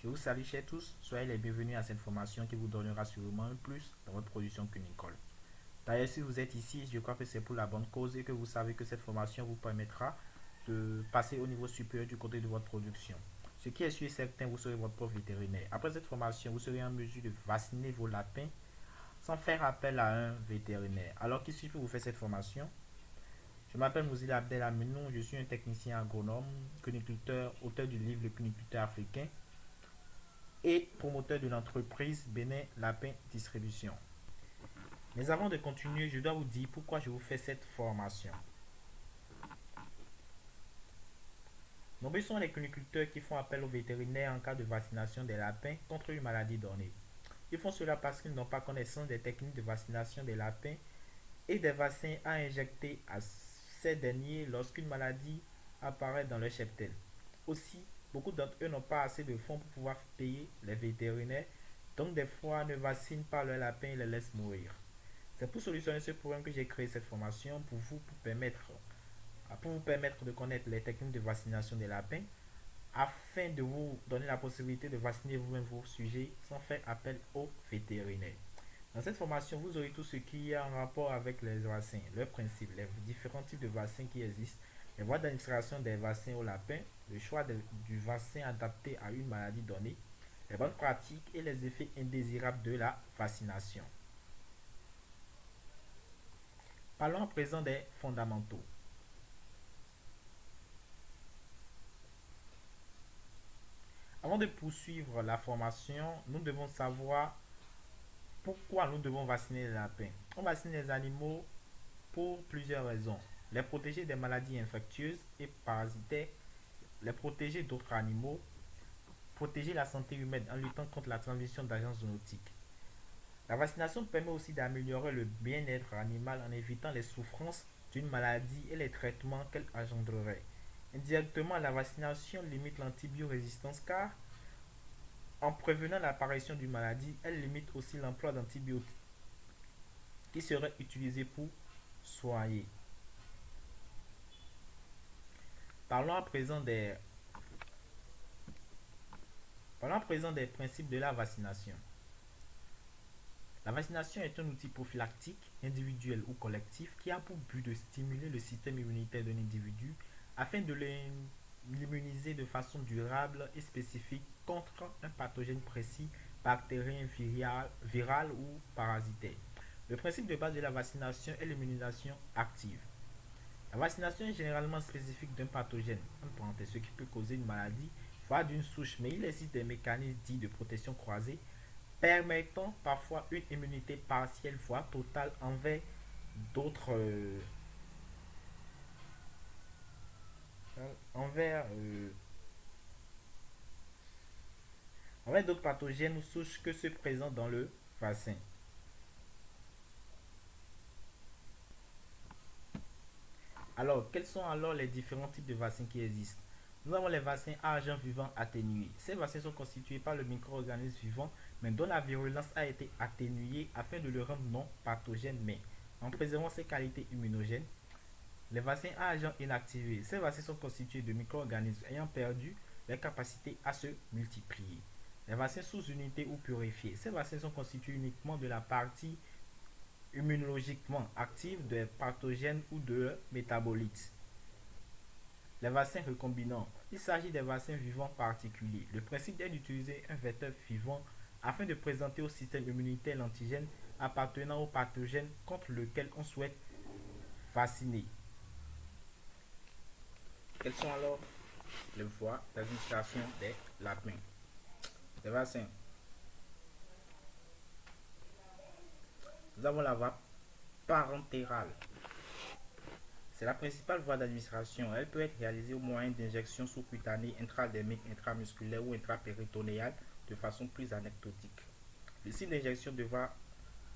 Je vous salue chers tous, soyez les bienvenus à cette formation qui vous donnera sûrement un plus dans votre production cunicole. D'ailleurs, si vous êtes ici, je crois que c'est pour la bonne cause et que vous savez que cette formation vous permettra de passer au niveau supérieur du côté de votre production. Ce qui est sûr et certain, vous serez votre prof vétérinaire. Après cette formation, vous serez en mesure de vacciner vos lapins sans faire appel à un vétérinaire. Alors qu'il suffit de vous faire cette formation. Je m'appelle Mouzila Abdel Aminou, je suis un technicien agronome, cuniculteur, auteur du livre Le cuniculteur africain et promoteur de l'entreprise Bénin Lapin Distribution. Mais avant de continuer, je dois vous dire pourquoi je vous fais cette formation. Nombreux sont les cuniculteurs qui font appel aux vétérinaires en cas de vaccination des lapins contre une maladie donnée. Ils font cela parce qu'ils n'ont pas connaissance des techniques de vaccination des lapins et des vaccins à injecter à ces derniers lorsqu'une maladie apparaît dans leur cheptel. Aussi, beaucoup d'entre eux n'ont pas assez de fonds pour pouvoir payer les vétérinaires, donc des fois ne vaccinent pas leurs lapins et les laissent mourir. C'est pour solutionner ce problème que j'ai créé cette formation pour vous permettre de connaître les techniques de vaccination des lapins afin de vous donner la possibilité de vacciner vous-même vos sujets sans faire appel aux vétérinaires. Dans cette formation, vous aurez tout ce qui est en rapport avec les vaccins, leurs principes, les différents types de vaccins qui existent, les voies d'administration des vaccins aux lapins, le choix du vaccin adapté à une maladie donnée, les bonnes pratiques et les effets indésirables de la vaccination. Parlons à présent des fondamentaux. Avant de poursuivre la formation, nous devons savoir pourquoi nous devons vacciner les lapins. On vaccine les animaux pour plusieurs raisons. Les protéger des maladies infectieuses et parasitaires, les protéger d'autres animaux, protéger la santé humaine en luttant contre la transmission d'agents zoonotiques. La vaccination permet aussi d'améliorer le bien-être animal en évitant les souffrances d'une maladie et les traitements qu'elle engendrerait. Indirectement, la vaccination limite l'antibiorésistance car, en prévenant l'apparition d'une maladie, elle limite aussi l'emploi d'antibiotiques qui seraient utilisés pour soigner. Parlons à présent des, Parlons à présent des principes de la vaccination. La vaccination est un outil prophylactique, individuel ou collectif, qui a pour but de stimuler le système immunitaire d'un individu afin de l'immuniser de façon durable et spécifique contre un pathogène précis, bactérien, viral ou parasitaire. Le principe de base de la vaccination est l'immunisation active. La vaccination est généralement spécifique d'un pathogène, entre parenthèses, ce qui peut causer une maladie, voire d'une souche, mais il existe des mécanismes dits de protection croisée permettant parfois une immunité partielle voire totale d'autres euh, envers, euh, envers d'autres pathogènes ou souches que ceux présents dans le vaccin. Alors, quels sont alors les différents types de vaccins qui existent? Nous avons les vaccins à agents vivants atténués. Ces vaccins sont constitués par le micro-organisme vivant, mais dont la virulence a été atténuée afin de le rendre non pathogène, mais en préservant ses qualités immunogènes. Les vaccins à agents inactivés. Ces vaccins sont constitués de micro-organismes ayant perdu leur capacité à se multiplier. Les vaccins sous unité ou purifiés. Ces vaccins sont constitués uniquement de la partie immunologiquement active des pathogènes ou de métabolites. Les vaccins recombinants. Il s'agit des vaccins vivants particuliers. Le principe est d'utiliser un vecteur vivant afin de présenter au système immunitaire l'antigène appartenant au pathogène contre lequel on souhaite vacciner. Quelles sont alors les voies d'administration des lapins? Des vaccins. Nous avons la voie parentérale. C'est la principale voie d'administration. Elle peut être réalisée au moyen d'injections sous-cutanées, intradermiques, intramusculaires ou intrapéritonéales de façon plus anecdotique. Le site d'injection devra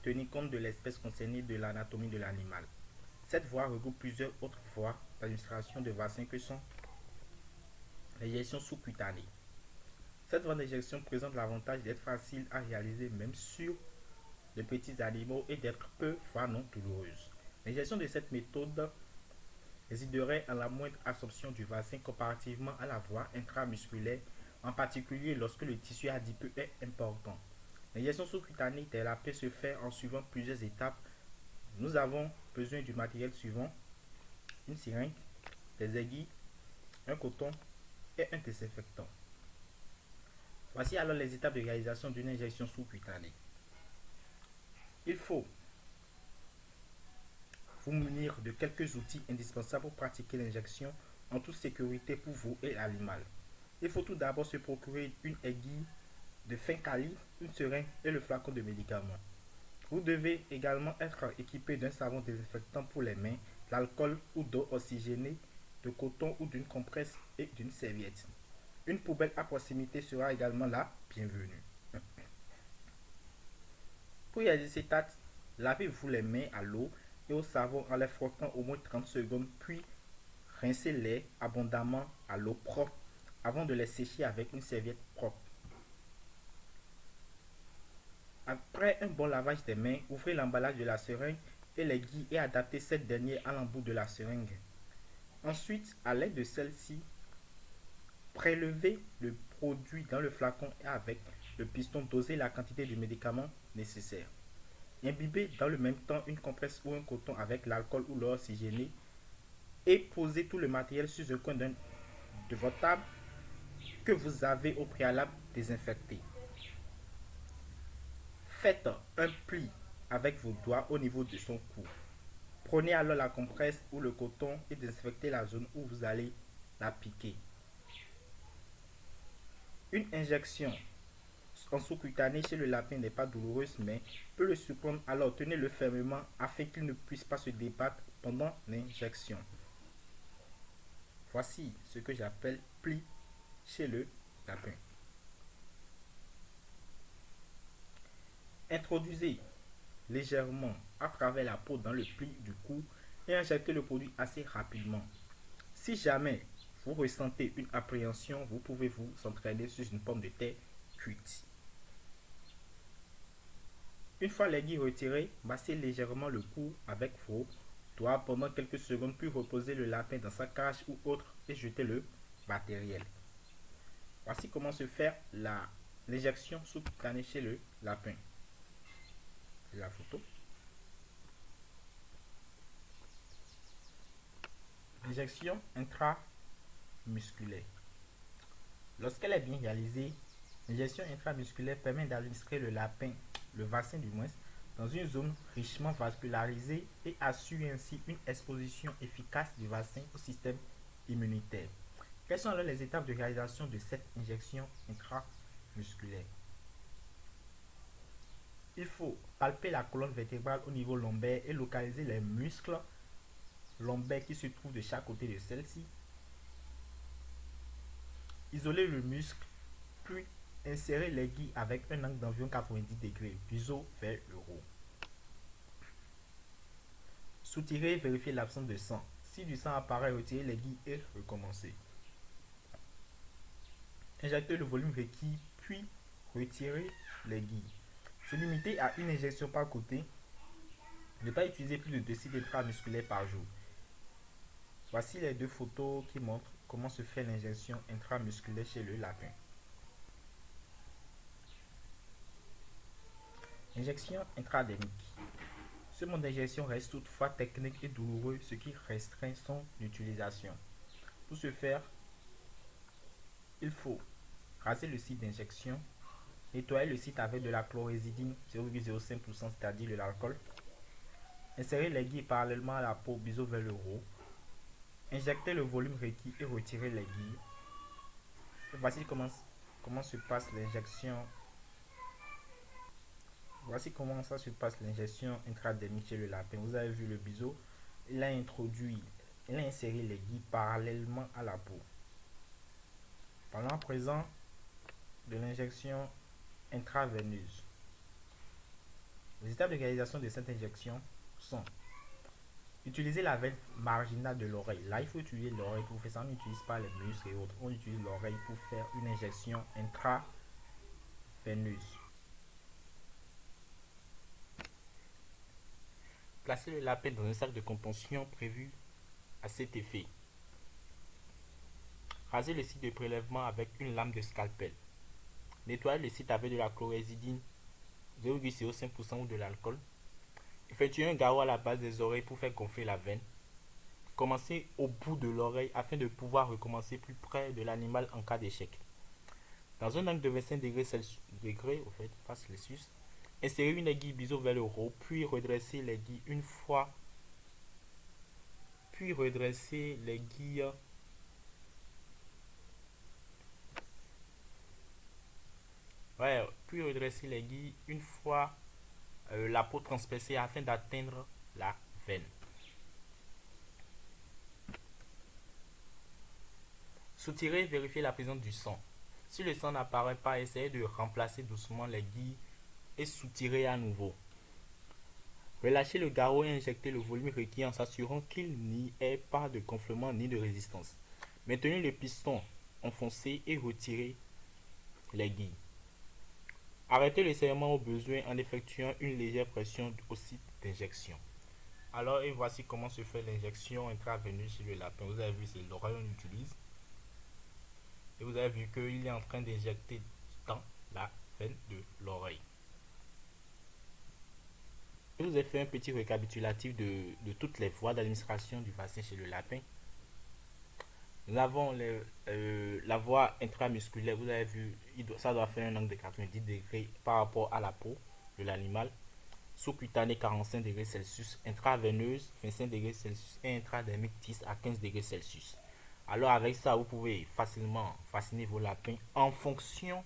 tenir compte de l'espèce concernée et de l'anatomie de l'animal. Cette voie regroupe plusieurs autres voies d'administration de vaccins que sont l'injection sous-cutanée. Cette voie d'injection présente l'avantage d'être facile à réaliser même sur de petits animaux et d'être peu, voire non douloureuse. L'injection de cette méthode résiderait en la moindre absorption du vaccin comparativement à la voie intramusculaire en particulier lorsque le tissu adipeux est important. L'injection sous-cutanée des lapins se fait en suivant plusieurs étapes. Nous avons besoin du matériel suivant: une seringue, des aiguilles, un coton et un désinfectant. Voici alors les étapes de réalisation d'une injection sous-cutanée. Il faut vous munir de quelques outils indispensables pour pratiquer l'injection en toute sécurité pour vous et l'animal. Il faut tout d'abord se procurer une aiguille de fin calibre, une seringue et le flacon de médicaments. Vous devez également être équipé d'un savon désinfectant pour les mains, d'alcool ou d'eau oxygénée, de coton ou d'une compresse et d'une serviette. Une poubelle à proximité sera également la bienvenue. Pour réaliser cette tâche, lavez-vous les mains à l'eau et au savon en les frottant au moins 30 secondes, puis rincez-les abondamment à l'eau propre avant de les sécher avec une serviette propre. Après un bon lavage des mains, ouvrez l'emballage de la seringue et l'aiguille et adaptez cette dernière à l'embout de la seringue. Ensuite, à l'aide de celle-ci, prélevez le produit dans le flacon et avec le piston dosez la quantité de médicaments nécessaire. Imbibez dans le même temps une compresse ou un coton avec l'alcool ou l'eau oxygénée et posez tout le matériel sur un coin de votre table que vous avez au préalable désinfecté. Faites un pli avec vos doigts au niveau de son cou. Prenez alors la compresse ou le coton et désinfectez la zone où vous allez la piquer. Une injection en sous-cutané chez le lapin n'est pas douloureuse mais peut le surprendre, alors tenez-le fermement afin qu'il ne puisse pas se débattre pendant l'injection. Voici ce que j'appelle pli chez le lapin. Introduisez légèrement à travers la peau dans le pli du cou et injectez le produit assez rapidement. Si jamais vous ressentez une appréhension, vous pouvez vous entraîner sur une pomme de terre cuite. Une fois l'aiguille retirée, massez légèrement le cou avec vos doigts pendant quelques secondes, puis reposez le lapin dans sa cage ou autre et jetez le matériel. Voici comment se faire l'injection sous-cutanée chez le lapin. C'est la photo. Injection intramusculaire. Lorsqu'elle est bien réalisée, l'injection intramusculaire permet d'administrer le vaccin du moins, dans une zone richement vascularisée et assure ainsi une exposition efficace du vaccin au système immunitaire. Quelles sont alors les étapes de réalisation de cette injection intramusculaire? Il faut palper la colonne vertébrale au niveau lombaire et localiser les muscles lombaires qui se trouvent de chaque côté de celle-ci. Isoler le muscle, puis insérer l'aiguille avec un angle d'environ 90 degrés, biseau vers le haut. Soutirer et vérifier l'absence de sang. Si du sang apparaît, retirer l'aiguille et recommencer. Injecter le volume requis, puis retirer l'aiguille. Se limiter à une injection par côté. Ne pas utiliser plus de 2 cycles intramusculaires par jour. Voici les deux photos qui montrent comment se fait l'injection intramusculaire chez le lapin. Injection intradermique. Ce mode d'injection reste toutefois technique et douloureux, ce qui restreint son utilisation. Pour ce faire, il faut raser le site d'injection, nettoyer le site avec de la chlorhexidine 0,05%, c'est-à-dire de l'alcool, insérer l'aiguille parallèlement à la peau, biseau vers le haut, injecter le volume requis et retirer l'aiguille. Voici comment se passe l'injection. Voici comment ça se passe l'injection intradermique chez le lapin. Vous avez vu le biseau, il a inséré l'aiguille parallèlement à la peau. Parlons à présent de l'injection intraveineuse. Les étapes de réalisation de cette injection sont: utiliser la veine marginale de l'oreille. Là, il faut utiliser l'oreille pour faire ça. On n'utilise pas les muscles et autres. On utilise l'oreille pour faire une injection intraveineuse. Placez le lapin dans un sac de contention prévu à cet effet. Rasez le site de prélèvement avec une lame de scalpel. Nettoyez le site avec de la chlorhexidine 0,05% ou de l'alcool. Effectuez un garrot à la base des oreilles pour faire gonfler la veine. Commencez au bout de l'oreille afin de pouvoir recommencer plus près de l'animal en cas d'échec. Dans un angle de 25 degrés, pas Celsius, insérez une aiguille biseau vers le haut, puis redressez l'aiguille une fois. Puis redressez l'aiguille une fois la peau transpercée afin d'atteindre la veine. Soutirez, vérifiez la présence du sang. Si le sang n'apparaît pas, essayez de remplacer doucement l'aiguille et soutirez à nouveau. Relâchez le garrot et injectez le volume requis en s'assurant qu'il n'y ait pas de gonflement ni de résistance. Maintenez le piston enfoncé et retirez l'aiguille. Arrêtez le serrement au besoin en effectuant une légère pression au site d'injection. Alors, et voici comment se fait l'injection intraveineuse chez le lapin. Vous avez vu, c'est l'oreille qu'on utilise. Et vous avez vu qu'il est en train d'injecter dans la veine de l'oreille. Je vous ai fait un petit récapitulatif de toutes les voies d'administration du vaccin chez le lapin. Nous avons la voie intramusculaire, vous avez vu, ça doit faire un angle de 90 degrés par rapport à la peau de l'animal. Sous-cutanée 45 degrés Celsius, intraveineuse 25 degrés Celsius et intradermique 10 à 15 degrés Celsius. Alors avec ça, vous pouvez facilement vacciner vos lapins en fonction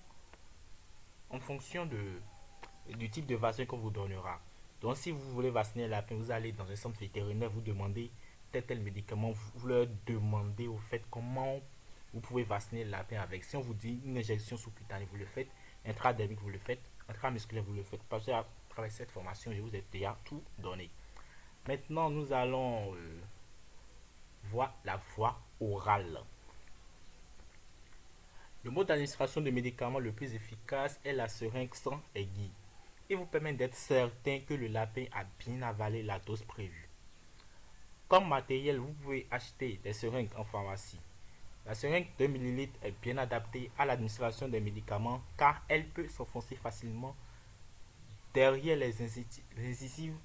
du type de vaccin qu'on vous donnera. Donc si vous voulez vacciner les lapins, vous allez dans un centre vétérinaire, vous demandez tel médicament, vous leur demandez au fait comment vous pouvez vacciner le lapin avec. Si on vous dit une injection sous-cutanée, vous le faites, intradermique, vous le faites, intramusculaire, vous le faites. Parce que à travers cette formation, je vous ai déjà tout donné. Maintenant, nous allons voir la voie orale. Le mode d'administration de médicaments le plus efficace est la seringue sans aiguille. Il vous permet d'être certain que le lapin a bien avalé la dose prévue. Comme matériel, vous pouvez acheter des seringues en pharmacie. La seringue 2 ml est bien adaptée à l'administration des médicaments car elle peut s'enfoncer facilement derrière les incisives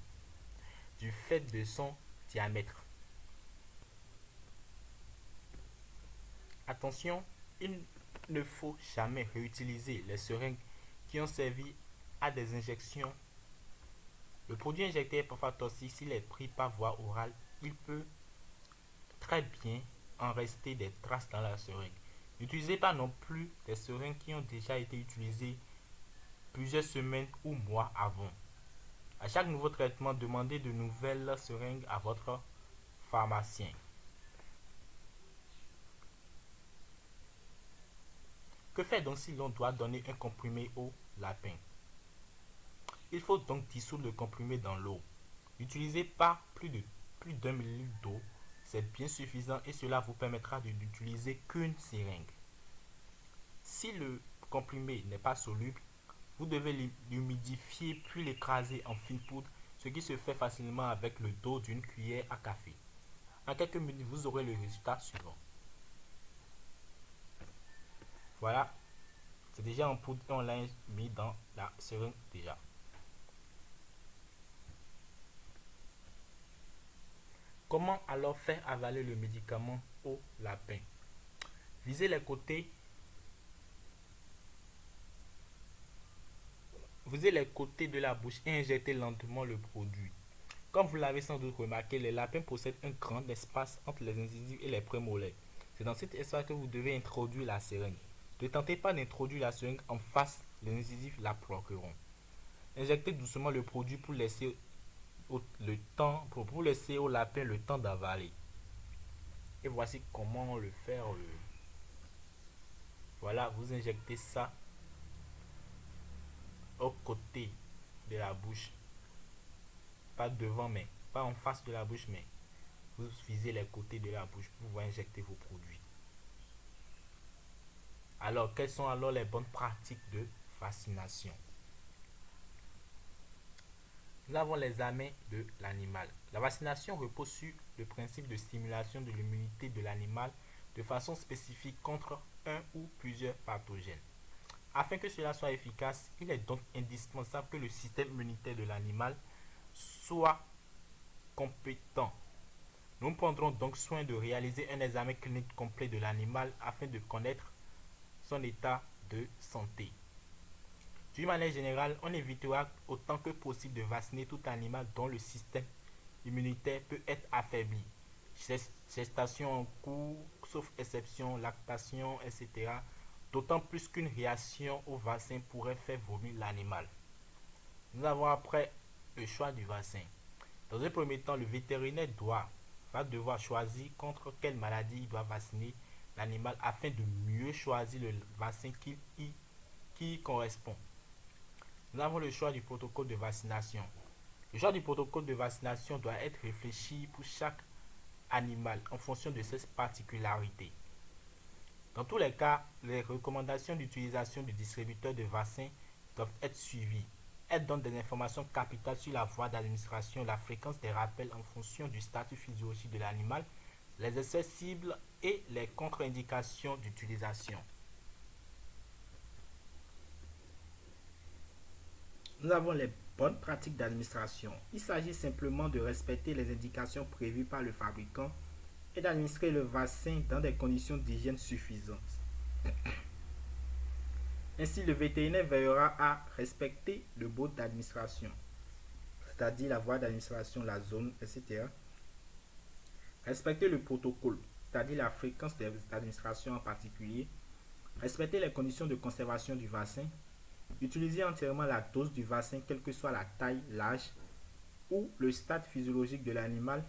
du fait de son diamètre. Attention, il ne faut jamais réutiliser les seringues qui ont servi à des injections. Le produit injecté est parfois toxique s'il est pris par voie orale. Il peut très bien en rester des traces dans la seringue. N'utilisez pas non plus des seringues qui ont déjà été utilisées plusieurs semaines ou mois avant. À chaque nouveau traitement, demandez de nouvelles seringues à votre pharmacien. Que faire donc si l'on doit donner un comprimé au lapin? Il faut donc dissoudre le comprimé dans l'eau. N'utilisez pas plus d'un millilitre d'eau, c'est bien suffisant et cela vous permettra de n'utiliser qu'une seringue. Si le comprimé n'est pas soluble, vous devez l'humidifier puis l'écraser en fine poudre, ce qui se fait facilement avec le dos d'une cuillère à café. En quelques minutes, vous aurez le résultat suivant. Voilà, c'est déjà en poudre et on l'a mis dans la seringue déjà. Comment alors faire avaler le médicament au lapin? Visez les côtés de la bouche et injectez lentement le produit. Comme vous l'avez sans doute remarqué, les lapins possèdent un grand espace entre les incisives et les prémolaires. C'est dans cet espace que vous devez introduire la seringue. Ne tentez pas d'introduire la seringue en face, les incisives la bloqueront. Injectez doucement le produit pour laisser au lapin le temps d'avaler. Et voici comment le faire. Voilà, vous injectez ça au côté de la bouche. Pas devant, mais pas en face de la bouche, mais vous visez les côtés de la bouche pour pouvoir injecter vos produits. Alors, quelles sont alors les bonnes pratiques de vaccination? Nous avons les amens de l'animal. La vaccination repose sur le principe de stimulation de l'immunité de l'animal de façon spécifique contre un ou plusieurs pathogènes. Afin que cela soit efficace, il est donc indispensable que le système immunitaire de l'animal soit compétent. Nous prendrons donc soin de réaliser un examen clinique complet de l'animal afin de connaître son état de santé. D'une manière générale, on évitera autant que possible de vacciner tout animal dont le système immunitaire peut être affaibli. Gestation en cours, sauf exception, lactation, etc. D'autant plus qu'une réaction au vaccin pourrait faire vomir l'animal. Nous avons après le choix du vaccin. Dans un premier temps, le vétérinaire va devoir choisir contre quelle maladie il doit vacciner l'animal afin de mieux choisir le vaccin qui correspond. Nous avons le choix du protocole de vaccination. Le choix du protocole de vaccination doit être réfléchi pour chaque animal en fonction de ses particularités. Dans tous les cas, les recommandations d'utilisation du distributeur de vaccins doivent être suivies. Elles donnent des informations capitales sur la voie d'administration, la fréquence des rappels en fonction du statut physiologique de l'animal, les essais cibles et les contre-indications d'utilisation. Nous avons les bonnes pratiques d'administration. Il s'agit simplement de respecter les indications prévues par le fabricant et d'administrer le vaccin dans des conditions d'hygiène suffisantes. Ainsi, le vétérinaire veillera à respecter le mode d'administration, c'est-à-dire la voie d'administration, la zone, etc. Respecter le protocole, c'est-à-dire la fréquence d'administration en particulier. Respecter les conditions de conservation du vaccin. Utiliser entièrement la dose du vaccin, quelle que soit la taille, l'âge ou le stade physiologique de l'animal.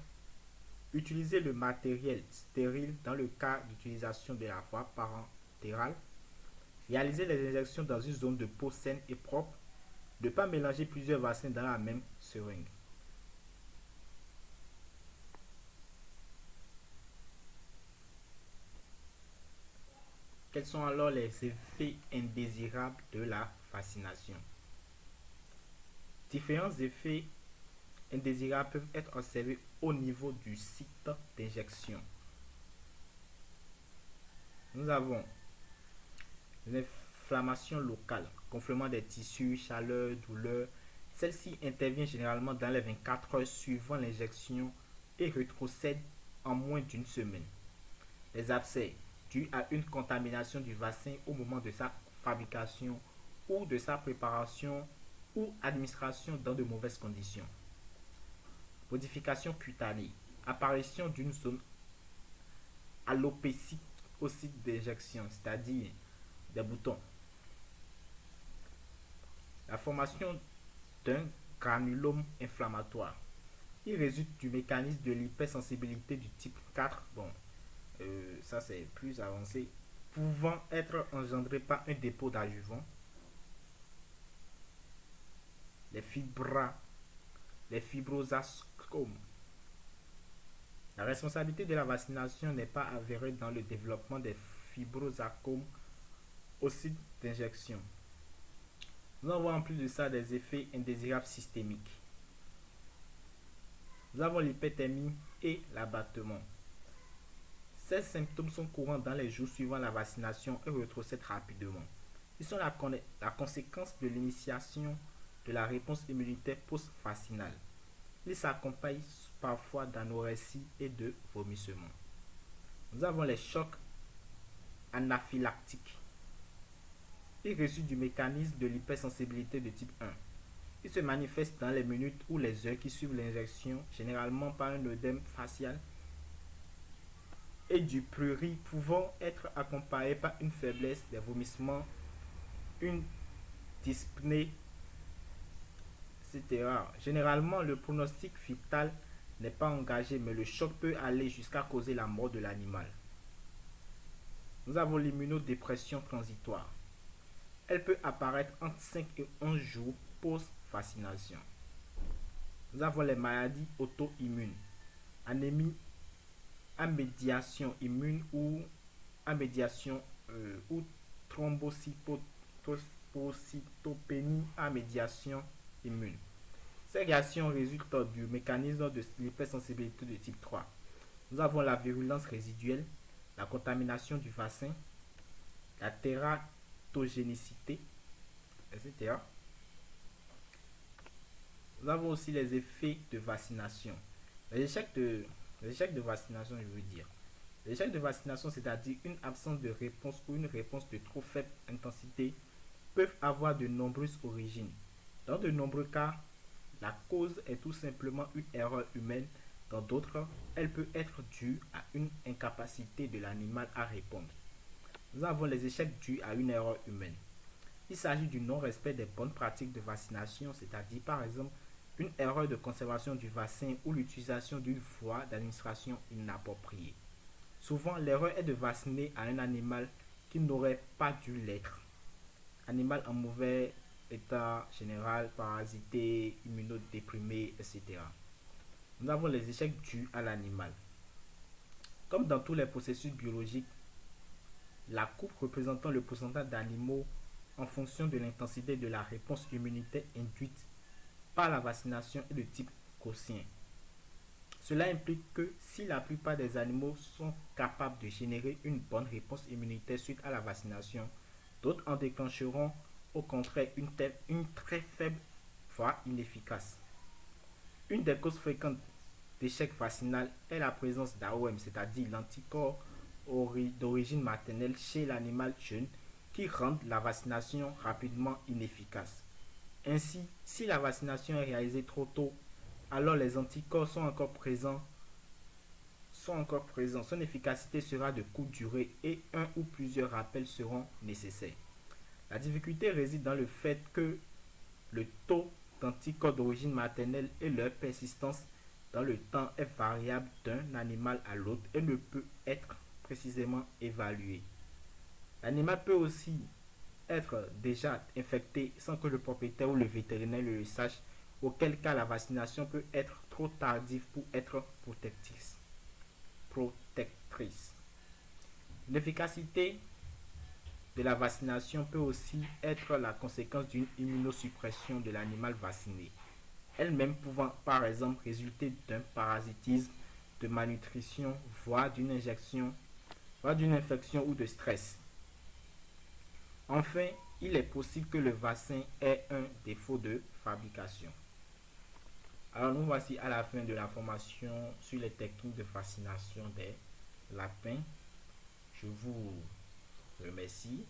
Utiliser le matériel stérile dans le cas d'utilisation de la voie parentérale. Réaliser les injections dans une zone de peau saine et propre. Ne pas mélanger plusieurs vaccins dans la même seringue. Quels sont alors les effets indésirables de la vaccination? Différents effets indésirables peuvent être observés au niveau du site d'injection. Nous avons l'inflammation locale, gonflement des tissus, chaleur, douleur. Celle-ci intervient généralement dans les 24 heures suivant l'injection et rétrocède en moins d'une semaine. Les abcès dus à une contamination du vaccin au moment de sa fabrication ou de sa préparation ou administration dans de mauvaises conditions. Modification cutanée, apparition d'une zone alopécique au site d'injection, c'est-à-dire des boutons. La formation d'un granulome inflammatoire. Il résulte du mécanisme de l'hypersensibilité du type 4, ça c'est plus avancé, pouvant être engendré par un dépôt d'adjuvant. Les fibrosarcomes. La responsabilité de la vaccination n'est pas avérée dans le développement des fibrosarcomes au site d'injection. Nous avons en plus de ça des effets indésirables systémiques. Nous avons l'hyperthermie et l'abattement. Ces symptômes sont courants dans les jours suivant la vaccination et rétrocèdent rapidement. Ils sont la conséquence de l'initiation de la réponse immunitaire post-vaccinale. Ils s'accompagnent parfois d'anorexie et de vomissements. Nous avons les chocs anaphylactiques. Ils résultent du mécanisme de l'hypersensibilité de type 1. Ils se manifestent dans les minutes ou les heures qui suivent l'injection, généralement par un œdème facial et du prurit pouvant être accompagné par une faiblesse, des vomissements, une dyspnée, etc. Généralement, le pronostic vital n'est pas engagé, mais le choc peut aller jusqu'à causer la mort de l'animal. Nous avons l'immunodépression transitoire. Elle peut apparaître entre 5 et 11 jours post-vaccination. Nous avons les maladies auto-immunes, anémie à médiation immune ou à médiation ou thrombocytopénie à médiation immune. Ces réactions résultent du mécanisme de l'hypersensibilité de type 3. Nous avons la virulence résiduelle, la contamination du vaccin, la tératogénicité, etc. Nous avons aussi les effets de vaccination. Les échecs de vaccination, je veux dire. Les échecs de vaccination, c'est-à-dire une absence de réponse ou une réponse de trop faible intensité, peuvent avoir de nombreuses origines. Dans de nombreux cas, la cause est tout simplement une erreur humaine. Dans d'autres, elle peut être due à une incapacité de l'animal à répondre. Nous avons les échecs dus à une erreur humaine. Il s'agit du non-respect des bonnes pratiques de vaccination, c'est-à-dire par exemple une erreur de conservation du vaccin ou l'utilisation d'une voie d'administration inappropriée. Souvent, l'erreur est de vacciner à un animal qui n'aurait pas dû l'être. Animal en mauvais état général, parasité, immunodéprimé, etc. Nous avons les échecs dus à l'animal. Comme dans tous les processus biologiques, la courbe représentant le pourcentage d'animaux en fonction de l'intensité de la réponse immunitaire induite par la vaccination est de type gaussien. Cela implique que si la plupart des animaux sont capables de générer une bonne réponse immunitaire suite à la vaccination, d'autres en déclencheront au contraire une très faible, voire inefficace. Une des causes fréquentes d'échec vaccinal est la présence d'AOM, c'est-à-dire l'anticorps d'origine maternelle chez l'animal jeune qui rendent la vaccination rapidement inefficace. Ainsi, si la vaccination est réalisée trop tôt, alors les anticorps sont encore présents. Son efficacité sera de courte durée et un ou plusieurs rappels seront nécessaires. La difficulté réside dans le fait que le taux d'anticorps d'origine maternelle et leur persistance dans le temps est variable d'un animal à l'autre et ne peut être précisément évalué. L'animal peut aussi être déjà infecté sans que le propriétaire ou le vétérinaire le sache, auquel cas la vaccination peut être trop tardive pour être protectrice. L'efficacité de la vaccination peut aussi être la conséquence d'une immunosuppression de l'animal vacciné, elle-même pouvant par exemple résulter d'un parasitisme, de malnutrition, voire d'une injection, voire d'une infection ou de stress. Enfin, il est possible que le vaccin ait un défaut de fabrication. Alors nous voici à la fin de la formation sur les techniques de vaccination des lapins. Je vous remercie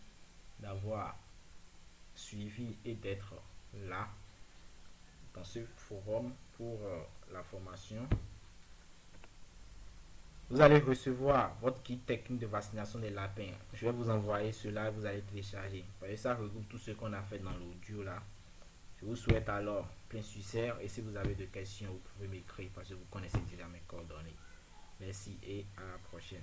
d'avoir suivi et d'être là dans ce forum pour la formation. Vous allez recevoir votre guide technique de vaccination des lapins. Je vais vous envoyer cela, vous allez télécharger. Voyez, ça regroupe tout ce qu'on a fait dans l'audio là. Je vous souhaite alors plein succès et si vous avez des questions, vous pouvez m'écrire parce que vous connaissez déjà mes coordonnées. Merci et à la prochaine.